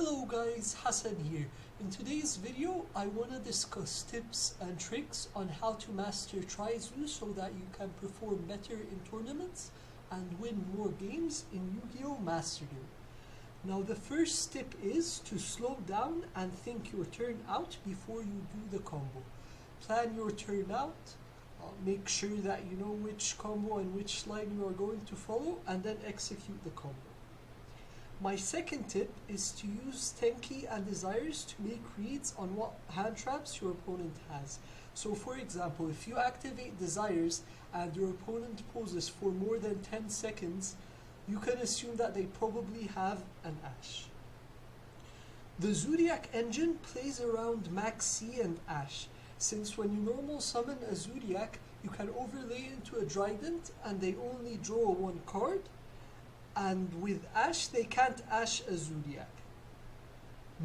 Hello guys, Hassan here. In today's video, I want to discuss tips and tricks on how to master Trizu so that you can perform better in tournaments and win more games in Yu-Gi-Oh! Master Duel. Now the first tip is to slow down and think your turn out before you do the combo. Plan your turn out, make sure that you know which combo and which line you are going to follow, and then execute the combo. My second tip is to use Tenki and Desires to make reads on what hand traps your opponent has. So for example, if you activate Desires and your opponent poses for more than 10 seconds, you can assume that they probably have an Ash. The Zoodiac engine plays around Max C and Ash, since when you normal summon a Zoodiac, you can overlay into a Trident and they only draw one card, and with Ash they can't Ash a Zoodiac.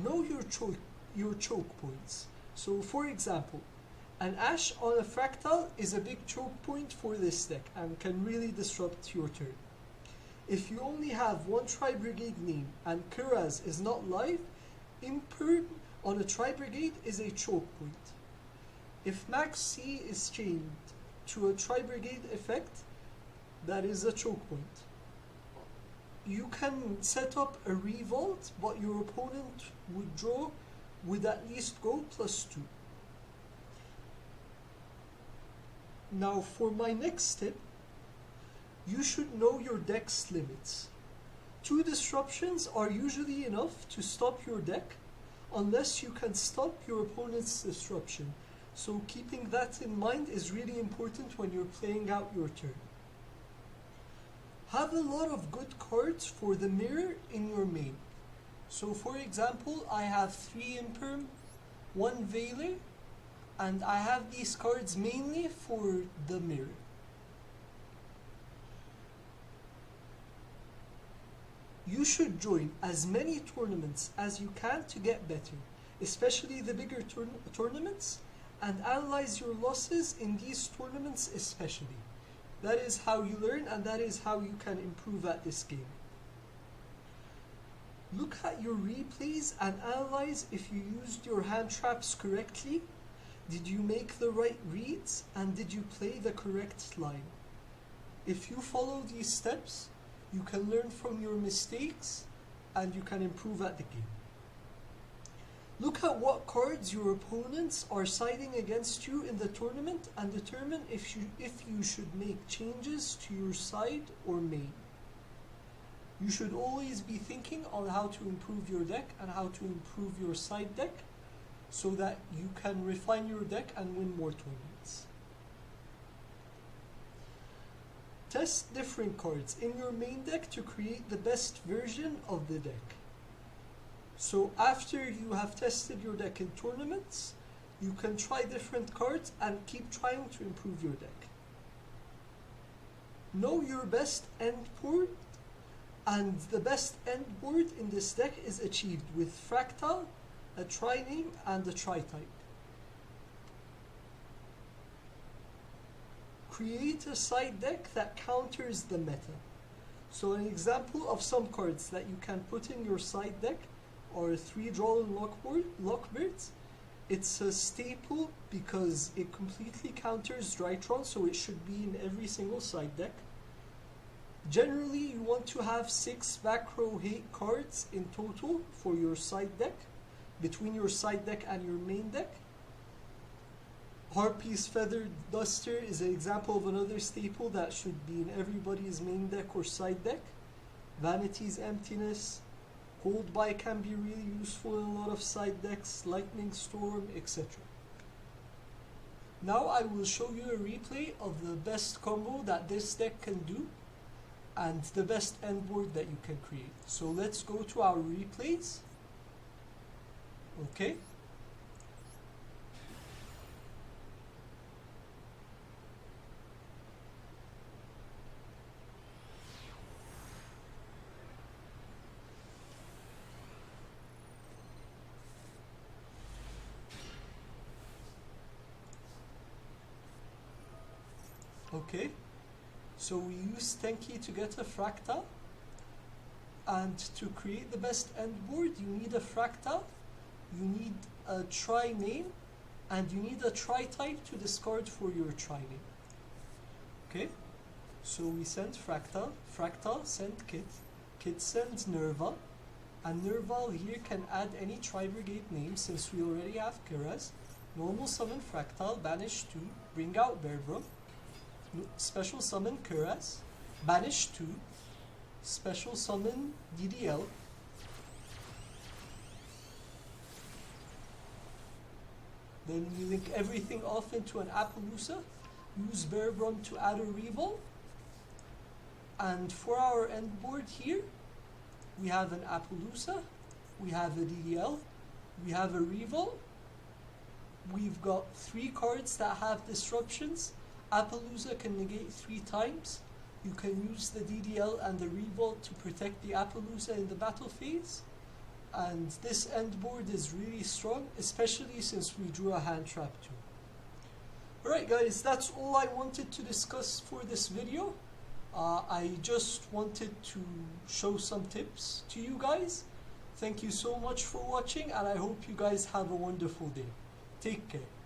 Know your choke points. So for example, an Ash on a Fractal is a big choke point for this deck and can really disrupt your turn. If you only have one Tribrigade name and Kuraz is not live, Imperm on a Tribrigade is a choke point. If Max C is chained to a Tribrigade effect, that is a choke point. You can set up a revolt, but your opponent would draw would at least go +2. Now for my next tip, you should know your deck's limits. 2 disruptions are usually enough to stop your deck, unless you can stop your opponent's disruption. So keeping that in mind is really important when you're playing out your turn. Have a lot of good cards for the mirror in your main. So for example, I have 3 Imperm, 1 Veiler, and I have these cards mainly for the mirror. You should join as many tournaments as you can to get better, especially the bigger tournaments, and analyze your losses in these tournaments especially. That is how you learn, and that is how you can improve at this game. Look at your replays and analyze if you used your hand traps correctly, did you make the right reads, and did you play the correct line. If you follow these steps, you can learn from your mistakes and you can improve at the game. Look at what cards your opponents are siding against you in the tournament and determine if you should make changes to your side or main. You should always be thinking on how to improve your deck and how to improve your side deck so that you can refine your deck and win more tournaments. Test different cards in your main deck to create the best version of the deck. So after you have tested your deck in tournaments, you can try different cards and keep trying to improve your deck. Know your best end board, and the best end board in this deck is achieved with Fractal, a Tri-name, and a Tri-type. Create a side deck that counters the meta. So an example of some cards that you can put in your side deck are 3 Drawlin Lockbirds. It's a staple because it completely counters Drytron, so it should be in every single side deck. Generally, you want to have 6 back row hate cards in total for your side deck, between your side deck and your main deck. Harpy's Feathered Duster is an example of another staple that should be in everybody's main deck or side deck. Vanity's Emptiness. Hold by can be really useful in a lot of side decks, Lightning Storm, etc. Now I will show you a replay of the best combo that this deck can do and the best end board that you can create. So let's go to our replays. Okay. Okay, so we use Tenki to get a Fractal, And to create the best end board, you need a fractal, you need a try name, and you need a try type to discard for your try name. Okay, so we send fractal, fractal send kit, kit sends Nerva, and Nerva here can add any Tribrigade name since we already have Kiraz. Normal summon fractal, banish 2, bring out Berbrum, special summon Kiraz, banish 2, special summon DDL, then we link everything off into an Appaloosa, use Berbrum to add a Revolt, and for our end board here, we have an Appaloosa, we have a DDL, we have a Revolt, we've got 3 cards that have disruptions. Appaloosa can negate 3 times. You can use the DDL and the Revolt to protect the Appaloosa in the battle phase. And this end board is really strong, especially since we drew a hand trap too. Alright guys, that's all I wanted to discuss for this video. I just wanted to show some tips to you guys. Thank you so much for watching, and I hope you guys have a wonderful day. Take care.